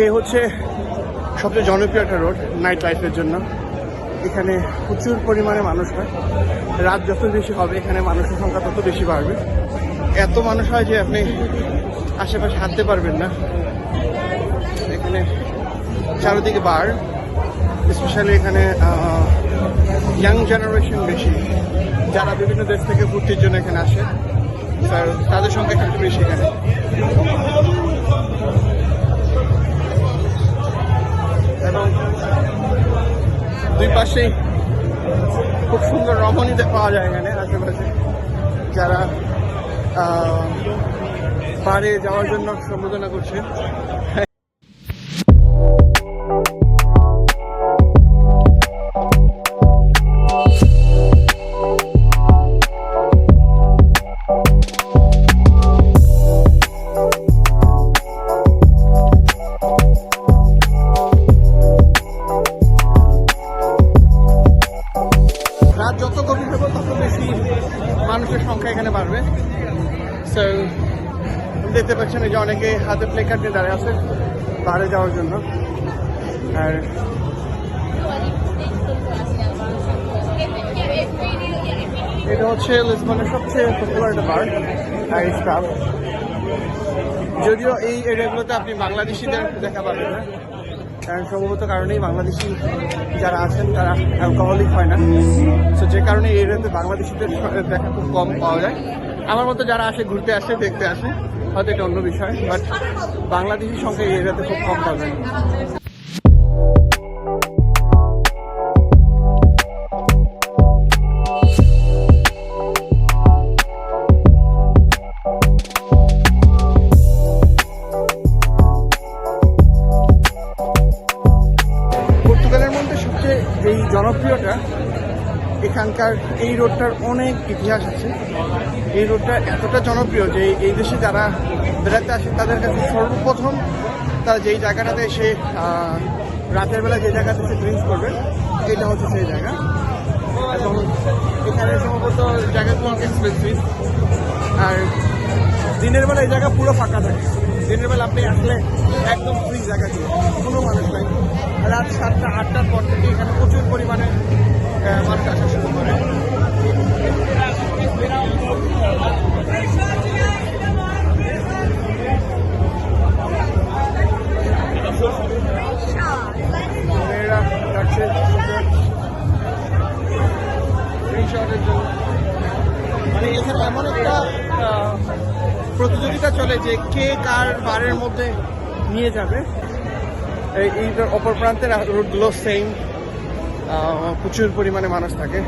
এই হচ্ছে সবচেয়ে জনপ্রিয় একটা রোড নাইট লাইফের জন্য। এখানে প্রচুর পরিমাণে মানুষ হয়, রাত যত বেশি হবে এখানে মানুষের সংখ্যা তত বেশি বাড়বে। এত মানুষ হয় যে আপনি আশেপাশে হাঁটতে পারবেন না। এখানে চারিদিকে বার, স্পেশালি এখানে ইয়াং জেনারেশন বেশি, যারা বিভিন্ন দেশ থেকে ঘুরতির জন্য এখানে আসে, তাদের সংখ্যা একটু বেশি এখানে। এবং দুই পাশেই খুব সুন্দর রমণী পাওয়া যায় এখানে আশেপাশে, যারা পাড়ে যাওয়ার জন্য সম্বোধনা করছে। যত গভীর হবে তত বেশি মানুষের সংখ্যা এখানে বাড়বে। সো দেখতে পাচ্ছেন এই যে অনেকে হাতে প্লে কার্ড নিয়ে দাঁড়িয়ে আছে পাহাড়ে যাওয়ার জন্য। আর এটা হচ্ছে লিসবনের সবচেয়ে পপুলার একটা বার, আইস ক্লাব। যদিও এই এরিয়াগুলোতে আপনি বাংলাদেশিদের দেখা পাবেন না, কারণ সম্ভবত কারণেই বাংলাদেশি যারা আছেন তারা অ্যালকোহলিক হয় না। তো যে কারণে এই এরিয়াতে বাংলাদেশিদের দেখা খুব কম পাওয়া যায়। আমার মতো যারা আসে, ঘুরতে আসে, দেখতে আসে, হয়তো এটা অন্য বিষয়, বাট বাংলাদেশি সংখ্যা এই এরিয়াতে খুব কম পাবেন। পর্তুগালের মধ্যে সবচেয়ে যেই জনপ্রিয়টা, এখানকার এই রোডটার অনেক ইতিহাস আছে। এই রোডটা এতটা জনপ্রিয় যে এই দেশে যারা বেড়াতে আসে তাদের কাছে সর্বপ্রথম তারা যেই জায়গাটাতে এসে রাতের বেলা যে জায়গাতে এসে ড্রিঙ্কস করবে, এটা হচ্ছে সেই জায়গা। এবং এখানে সম্ভবত জায়গাগুলো অনেক এক্সপেন্সিভ, আর দিনের বেলা এই জায়গা পুরো ফাঁকা থাকে। দিনের বেলা আপনি আসলে একদম ফ্রি জায়গা ছিল, কোনো মানুষ নাই। রাত 7টা 8টার পর থেকে এখানে প্রচুর পরিমাণে মানুষ আসা শুরু করে। মেয়েরা যাচ্ছে স্ক্রিনশটের জন্য। মানে এখানে এমন একটা প্রতিযোগিতা চলে যে কে কার বারের মধ্যে নিয়ে যাবে। এইটার অপর প্রান্তের রোডগুলো সেম, প্রচুর পরিমাণে মানুষ থাকে,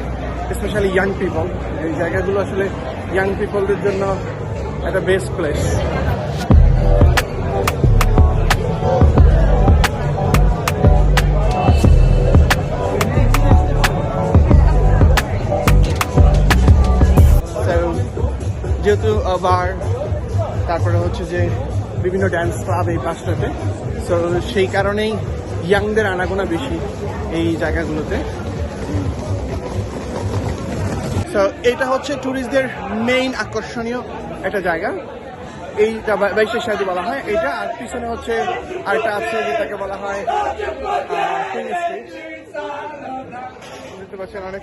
স্পেশালি ইয়াং পিপল। এই জায়গাগুলো আসলে ইয়াং পিপলদের জন্য একটা বেস্ট প্লেস। যেহেতু বার, তারপরে হচ্ছে যে বিভিন্ন ড্যান্স ক্লাব এই পাশটাতে, সো সেই কারণেই ইয়াংদের আনাগোনা বেশি এই জায়গাগুলোতে। সো এটা হচ্ছে ট্যুরিস্টদের মেইন আকর্ষণীয় একটা জায়গা, এইটা বাইশের সাথে বলা হয় এটা। আর পিছনে হচ্ছে আরেকটা আছে যেটাকে বলা হয় দেখতে পাচ্ছেন অনেক।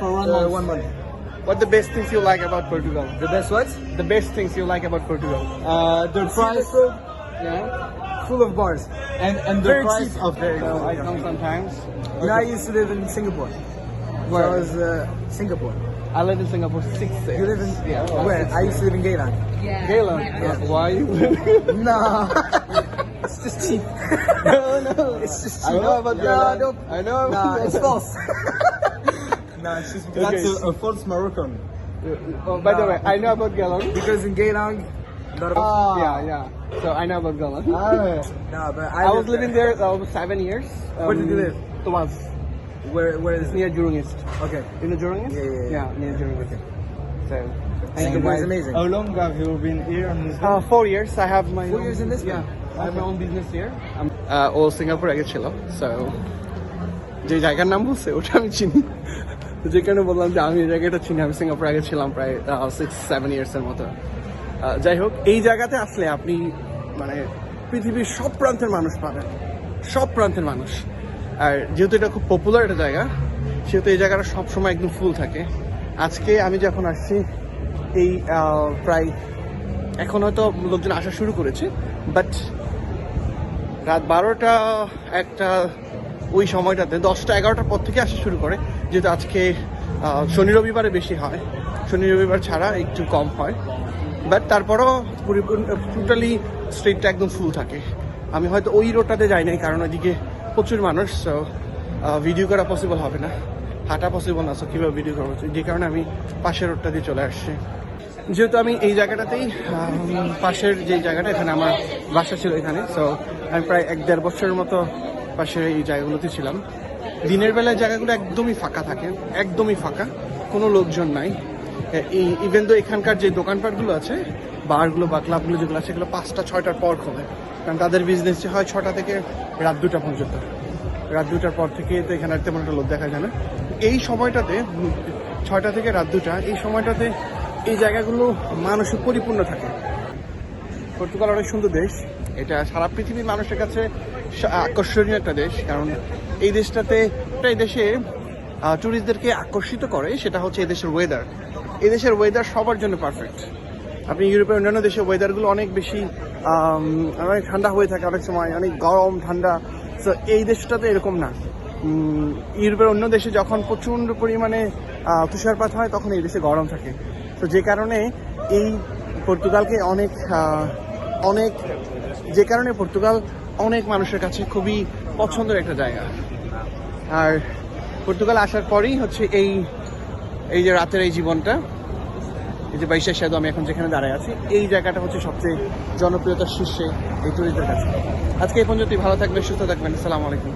For 1 month. What the best things you like about Portugal? The best what? The best things you like about Portugal? The price, Yeah. full of bars, and the Very price cheap. of very. So I come sometimes. You know, I used to live in Singapore. Where? So I was Singapore. I live in Singapore 6 years. You live in where? I used to live in Geylang. Geylang. Why you live? Nah, it's just cheap. No. It's just I cheap. know about Nah, Geylang. don't- I know about Nah, Geylang. it's false. Nah, it's just Okay. that's a false Moroccan. Oh, by the way, I know about Geylang. Because in Geylang, Yeah. So I know about Geylang. nah, but I was living there almost 7 years. Where did you live? Tomas. Where is it? Near Jurong East. Okay. You know Jurong East? Yeah. near Jurong East. So, Singapore is amazing. How long have you been here in this? 4 years. I have my 4 years in this Yeah, one? I have my own business here. ও Singapore আগে ছিল, so যে জায়গার নাম বলছে ওটা আমি চিনি। তো যে কারণে বললাম যে আমি এই জায়গাটা চিনি, আমি সিঙ্গাপুর আগে ছিলাম প্রায় 6-7 ইয়ার্সের মতো। যাই হোক, এই জায়গাতে আসলে আপনি মানে পৃথিবীর সব প্রান্তের মানুষ পাবেন, সব প্রান্তের মানুষ। আর যেহেতু এটা খুব পপুলার একটা জায়গা, সেহেতু এই জায়গাটা সবসময় একদম ফুল থাকে। আজকে আমি যখন আসছি এই প্রায় এখন হয়তো লোকজন আসা শুরু করেছে, বাট রাত 12টা 1টা ওই সময়টাতে 10টা 11টার পর থেকে আসা শুরু করে, যেহেতু আজকে শনি রবিবারে বেশি হয়, শনি রবিবার ছাড়া একটু কম হয়। বাট তারপরও টোটালি স্ট্রিটটা একদম ফুল থাকে। আমি হয়তো ওই রোডটাতে যাই নাই, কারণ ওইদিকে প্রচুর মানুষ, সো ভিডিও করা পসিবল হবে না, হাঁটা পসিবল না, সো কীভাবে ভিডিও করবো, যে কারণে আমি পাশের রোডটা দিয়ে চলে আসছি। যেহেতু আমি এই জায়গাটাতেই পাশের যে জায়গাটা, এখানে আমার বাসা ছিল এখানে, সো আমি প্রায় 1-1.5 বছরের মতো পাশের এই জায়গাগুলোতে ছিলাম। দিনের বেলায় জায়গাগুলো একদমই ফাঁকা থাকে, একদমই ফাঁকা, কোনো লোকজন নাই। এই ইভেন তো এখানকার যে দোকানপাটগুলো আছে, বারগুলো বা ক্লাবগুলো যেগুলো আছে, সেগুলো 5টা-6টার পর খোলে, কারণ তাদের বিজনেস হয় 6টা থেকে রাত 2টা পর্যন্ত। রাত 2টার পর থেকে তো এখানে আর তেমন একটা লোক দেখা যায় না। এই সময়টাতে 6টা থেকে রাত 2টা, এই সময়টাতে এই জায়গাগুলো মানুষে পরিপূর্ণ থাকে। পর্তুগাল অনেক সুন্দর দেশ, এটা সারা পৃথিবীর মানুষের কাছে আকর্ষণীয় একটা দেশ, কারণ এই দেশটাতে, এই দেশে ট্যুরিস্টদেরকে আকর্ষিত করে সেটা হচ্ছে এই দেশের ওয়েদার। এই দেশের ওয়েদার সবার জন্য পারফেক্ট। আপনি ইউরোপের অন্যান্য দেশের ওয়েদারগুলো অনেক বেশি অনেক ঠান্ডা হয়ে থাকে, অনেক সময় অনেক গরম ঠান্ডা, তো এই দেশটাতে এরকম না। ইউরোপের অন্য দেশে যখন প্রচণ্ড পরিমাণে তুষারপাত হয়, তখন এই দেশে গরম থাকে। তো যে কারণে এই পর্তুগালকে যে কারণে পর্তুগাল অনেক মানুষের কাছে খুবই পছন্দের একটা জায়গা। আর পর্তুগাল আসার পরেই হচ্ছে এই যে রাতের এই জীবনটা, এই যে বাইশা সাধু, আমি এখন যেখানে দাঁড়ায় আছি, এই জায়গাটা হচ্ছে সবচেয়ে জনপ্রিয়তার শীর্ষে এই টুরিস্টদের কাছে। আজকে এই পর্যন্তই, ভালো থাকবেন, সুস্থ থাকবেন, আসসালামু আলাইকুম।